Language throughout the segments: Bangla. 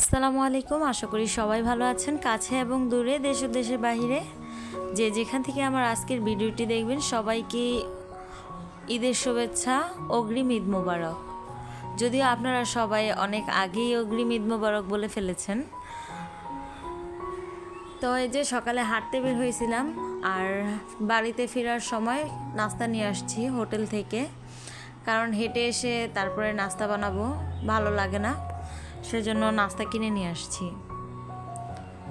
আসসালামু আলাইকুম। আশা করি সবাই ভালো আছেন, কাছে এবং দূরে, দেশ ও দেশের বাহিরে যে যেখান থেকে আমার আজকের ভিডিওটি দেখবেন সবাইকে ঈদের শুভেচ্ছা, অগ্রিম ঈদ মোবারক। যদিও আপনারা সবাই অনেক আগেই অগ্রিম ঈদ মোবারক বলে ফেলেছেন। তো এই যে সকালে হাঁটতে বের হয়েছিলাম, আর বাড়িতে ফেরার সময় নাস্তা নিয়ে আসছি হোটেল থেকে, কারণ হেঁটে এসে তারপরে নাস্তা বানাবো ভালো লাগে না, সেজন্য নাস্তা কিনে নিয়ে আসছি।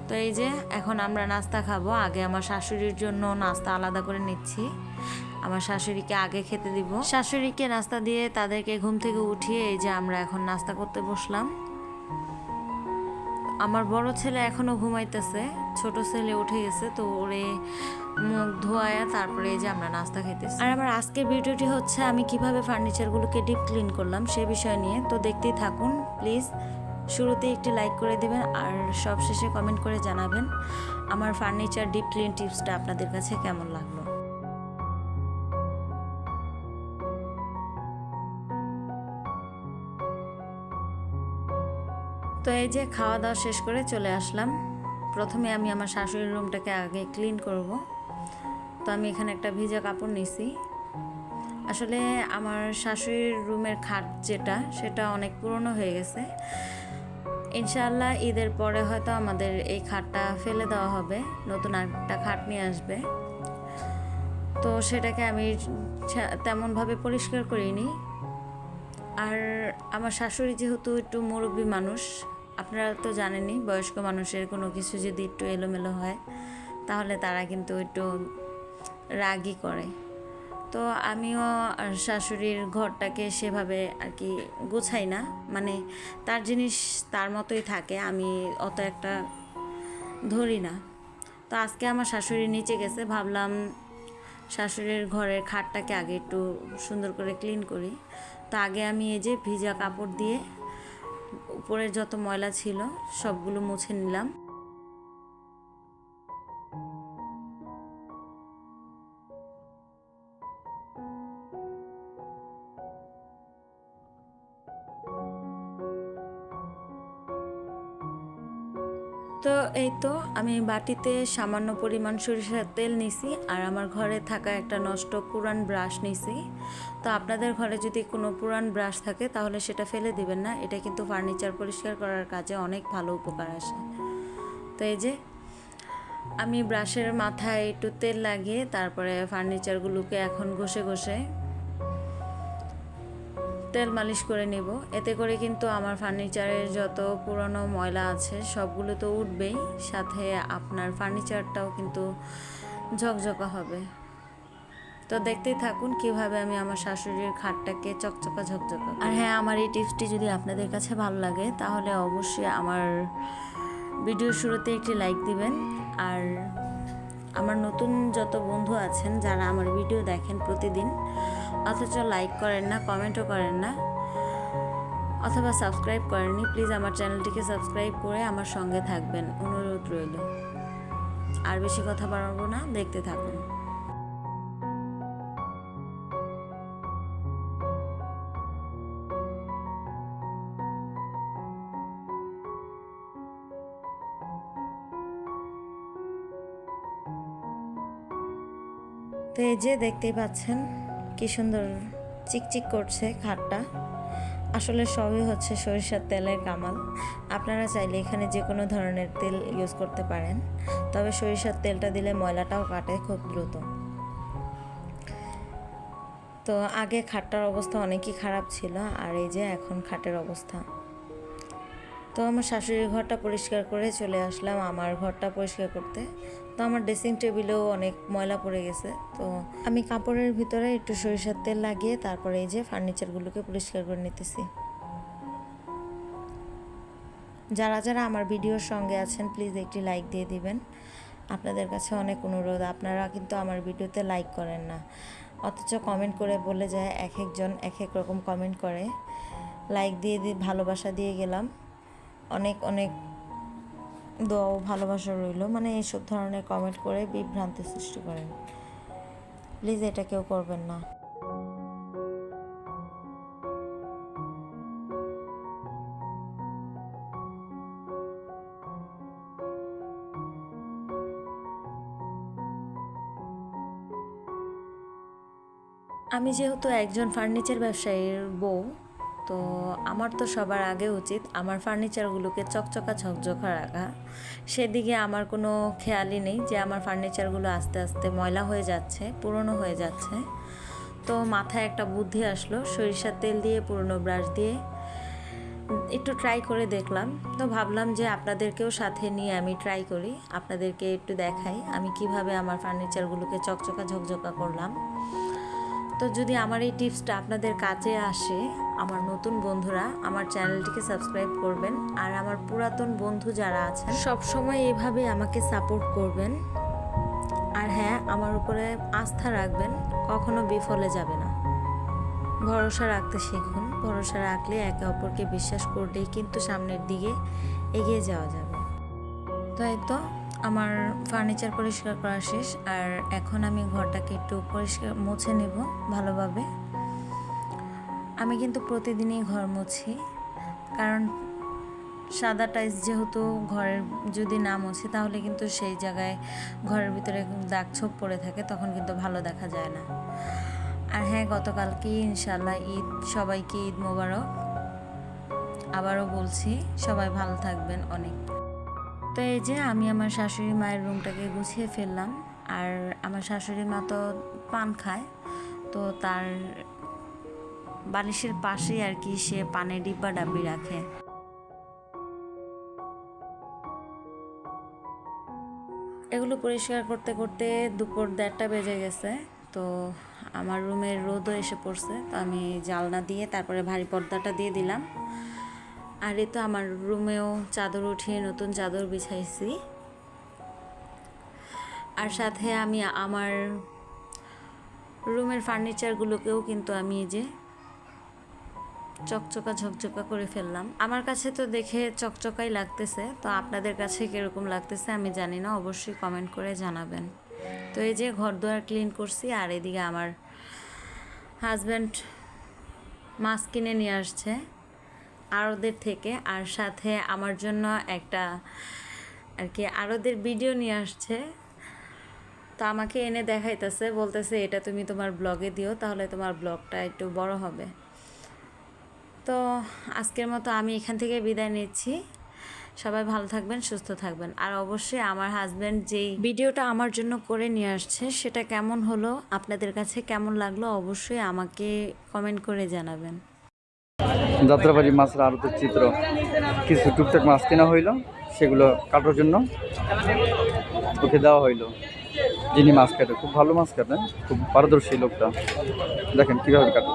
তো এই যে এখন আমরা নাস্তা খাবো। আগে আমার শাশুড়ির জন্য নাস্তা আলাদা করে নিচ্ছি, আমার শাশুড়িকে আগে খেতে দিব। শাশুড়িকে নাস্তা দিয়ে তাদেরকে ঘুম থেকে উঠিয়ে এই যে আমরা এখন নাস্তা করতে বসলাম। আমার বড় ছেলে এখনও ঘুমাইতেছে, ছোট ছেলে উঠে গেছে, তো ওরে মুখ ধোয়া তারপরে এই যে আমরা নাস্তা খেতেছি। আর আমার আজকের ভিডিওটি হচ্ছে আমি কিভাবে ফার্নিচারগুলোকে ডিপ ক্লিন করলাম সে বিষয় নিয়ে, তো দেখতেই থাকুন প্লিজ। শুরুতে একটি লাইক করে দেবেন আর সব শেষে কমেন্ট করে জানাবেন আমার ফার্নিচার ডিপ ক্লিন টিপসটা আপনাদের কাছে কেমন লাগলো। তো এই যে খাওয়া দাওয়া শেষ করে চলে আসলাম। প্রথমে আমি আমার শাশুড়ির রুমটাকে আগে ক্লিন করব। তো আমি এখানে একটা ভিজা কাপড় নিছি। আসলে আমার শাশুড়ির রুমের খাট যেটা, সেটা অনেক পুরনো হয়ে গেছে। ইনশাআল্লাহ ঈদের পরে হয়তো আমাদের এই খাটটা ফেলে দেওয়া হবে, নতুন একটা খাট নিয়ে আসবে। তো সেটাকে আমি তেমনভাবে পরিষ্কার করিনি। আর আমার শাশুড়ি যেহেতু একটু মুরব্বী মানুষ, আপনারা তো জানেনই বয়স্ক মানুষের কোনো কিছু যদি একটু এলোমেলো হয় তাহলে তারা কিন্তু একটু রাগই করে। তো আমিও শাশুড়ির ঘরটাকে সেভাবে আর কি গোছাই না, মানে তার জিনিস তার মতোই থাকে, আমি অত একটা ধরি না। তো আজকে আমার শাশুড়ি নিচে গেছে, ভাবলাম শাশুড়ির ঘরের খাটটাকে আগে একটু সুন্দর করে ক্লিন করি। তো আগে আমি এই যে ভিজা কাপড় দিয়ে উপরের যত ময়লা ছিল সবগুলো মুছে নিলাম। তো এই তো আমি বাটিতে সামান্য পরিমাণ সরিষার তেল নিছি, আর আমার ঘরে থাকা একটা নষ্ট পুরান ব্রাশ নিছি। তো আপনাদের ঘরে যদি কোনো পুরান ব্রাশ থাকে তাহলে সেটা ফেলে দিবেন না, এটা কিন্তু ফার্নিচার পরিষ্কার করার কাজে অনেক ভালো উপকার আসে। তো এই যে আমি ব্রাশের মাথায় একটু তেল লাগিয়ে তারপরে ফার্নিচারগুলোকে এখন ঘষে ঘষে তেল মালিশ করে নেব। এতে করে কিন্তু আমার ফার্নিচারের যত পুরনো ময়লা আছে সবগুলো তো উঠবেই, সাথে আপনার ফার্নিচারটাও কিন্তু ঝকঝকা হবে। তো দেখতেই থাকুন কিভাবে আমি আমার শাশুড়ির খাটটাকে চকচকা ঝকঝকা। আর হ্যাঁ, আমার এই টিপসটি যদি আপনাদের কাছে ভালো লাগে তাহলে অবশ্যই আমার ভিডিওর শুরুতে একটি লাইক দিবেন। আর আমার নতুন যত বন্ধু আছেন যারা আমার ভিডিও দেখেন প্রতিদিন অথচ লাইক করেন না, কমেন্টও করেন না, অথবা সাবস্ক্রাইব করেননি, প্লিজ আমার চ্যানেলটিকে সাবস্ক্রাইব করে আমার সঙ্গে থাকবেন, অনুরোধ রইল। আর বেশি কথা বাড়াবো না, দেখতে থাকুন। তো এই যে দেখতেই পাচ্ছেন কি সুন্দর চিকচিক করছে খাটটা। আসলে সবই হচ্ছে সরিষার তেলের কামাল। আপনারা চাইলে এখানে যে কোনো ধরনের তেল ইউজ করতে পারেন, তবে সরিষার তেলটা দিলে ময়লাটাও কাটে খুব দ্রুত। তো আগে খাটটার অবস্থা অনেকই খারাপ ছিল, আর এই যে এখন খাটের অবস্থা। তো আমার শাশুড়ির ঘরটা পরিষ্কার করে চলে আসলাম আমার ঘরটা পরিষ্কার করতে। তো আমার ড্রেসিং টেবিলেও অনেক ময়লা পড়ে গেছে, তো আমি কাপড়ের ভিতরে একটু সরিষার তেল লাগিয়ে তারপরে এই যে ফার্নিচারগুলোকে পরিষ্কার করে নিতেছি। যারা যারা আমার ভিডিওর সঙ্গে আছেন প্লিজ একটি লাইক দিয়ে দিবেন, আপনাদের কাছে অনেক অনুরোধ। আপনারা কিন্তু আমার ভিডিওতে লাইক করেন না, অথচ কমেন্ট করে বলে যায়, এক একজন এক এক রকম কমেন্ট করে। লাইক দিয়ে ভালোবাসা দিয়ে গেলাম, অনেক অনেক দোয়া ও ভালোবাসা রইল, মানে এইসব ধরনের কমেন্ট করে বিভ্রান্তি সৃষ্টি করেন, প্লিজ এটা কেউ করবেন না। আমি যেহেতু একজন ফার্নিচার ব্যবসায়ীর বউ, তো আমার তো সবার আগে উচিত আমার ফার্নিচারগুলোকে চকচকা ঝকঝকা রাখা। সেদিকে আমার কোনো খেয়ালই নেই যে আমার ফার্নিচারগুলো আস্তে আস্তে ময়লা হয়ে যাচ্ছে, পুরনো হয়ে যাচ্ছে। তো মাথায় একটা বুদ্ধি আসলো, সরিষার তেল দিয়ে পুরনো ব্রাশ দিয়ে একটু ট্রাই করে দেখলাম। তো ভাবলাম যে আপনাদেরকেও সাথে নিয়ে আমি ট্রাই করি, আপনাদেরকে একটু দেখাই আমি কিভাবে আমার ফার্নিচারগুলোকে চকচকা ঝকঝকা করলাম। তো যদি আমার এই টিপসটা আপনাদের কাজে আসে, আমার নতুন বন্ধুরা আমার চ্যানেলটিকে সাবস্ক্রাইব করবেন, আর আমার পুরাতন বন্ধু যারা আছেন সব সময় এভাবে আমাকে সাপোর্ট করবেন। আর হ্যাঁ, আমার উপরে আস্থা রাখবেন, কখনো বিফলে যাবে না। ভরসা রাখতে শিখুন, ভরসা রাখলে একে অপরকে বিশ্বাস করলেই কিন্তু সামনের দিকে এগিয়ে যাওয়া যাবে। তো এই তো আমার ফার্নিচার পরিষ্কার করা শেষ, আর এখন আমি ঘরটাকে একটু পরিষ্কার মুছে নেব ভালোভাবে। আমি কিন্তু প্রতিদিনই ঘর মুছি, কারণ সাদা টাইলস যেহেতু ঘরের যদি না মুছি তাহলে কিন্তু সেই জায়গায় ঘরের ভিতরে দাগ ছোপ পড়ে থাকে, তখন কিন্তু ভালো দেখা যায় না। আর হ্যাঁ, গতকালকে ইনশাল্লাহ ঈদ, সবাইকে ঈদ মোবারক। আবারও বলছি, সবাই ভালো থাকবেন অনেক। তো এই যে আমি আমার শাশুড়ি মায়ের রুমটাকে গুছিয়ে ফেললাম, আর আমার শাশুড়ি মা তো পান খায়, তো তার বালিশের পাশেই আর কি সে পানের ডিব্বা ডাব্বি রাখে। এগুলো পরিষ্কার করতে করতে দুপুর 1:30 বেজে গেছে। তো আমার রুমের রোদও এসে পড়ছে, তো আমি জানলা দিয়ে তারপরে ভারী পর্দাটা দিয়ে দিলাম। আর এই তো আমার রুমেও চাদর উঠিয়ে নতুন চাদর বিছাইছি, আর সাথে আমি আমার রুমের ফার্নিচারগুলোকেও কিন্তু আমি এই যে চকচকা ঝকঝকা করে ফেললাম। আমার কাছে তো দেখে চকচকাই লাগতেছে, তো আপনাদের কাছে কীরকম লাগতেছে আমি জানি না, অবশ্যই কমেন্ট করে জানাবেন। তো এই যে ঘর দুয়ার ক্লিন করছি, আর এদিকে আমার হাজব্যান্ড মাছ কিনে নিয়ে আসছে আড়তদের থেকে, আর সাথে আমার জন্য একটা আর কি আড়তের ভিডিও নিয়ে আসছে। তো আমাকে এনে দেখাইতেছে, বলতেছে এটা তুমি তোমার ব্লগে দিও, তাহলে তোমার ব্লগটা একটু বড় হবে। তো আজকের মতো আমি এখান থেকে বিদায় নিচ্ছি। সবাই ভালো থাকবেন, সুস্থ থাকবেন। আর অবশ্যই আমার হাজব্যান্ড যেই ভিডিওটা আমার জন্য করে নিয়ে আসছে সেটা কেমন হলো, আপনাদের কাছে কেমন লাগলো, অবশ্যই আমাকে কমেন্ট করে জানাবেন। যাত্রাবাড়ি মাছের আড়তের চিত্র, কিছু টুকটাক মাছ কেনা হইল, সেগুলো কাটার জন্য ওকে দেওয়া হইলো। যিনি মাছ কাটে, খুব ভালো মাছ কাটে, খুব পারদর্শী লোকটা, দেখেন কীভাবে কাটে।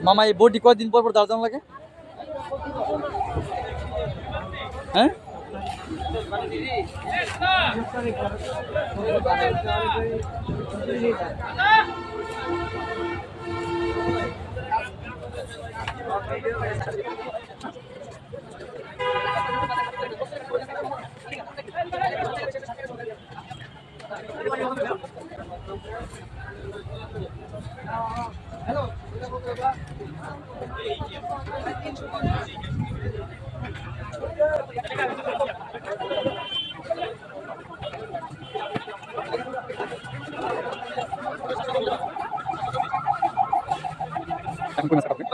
মামা এই বডি কয়দিন পর পর দাঁড়ানো লাগে? হ্যাঁ, হ্যালো, এখন কোন মাছ কাটবে?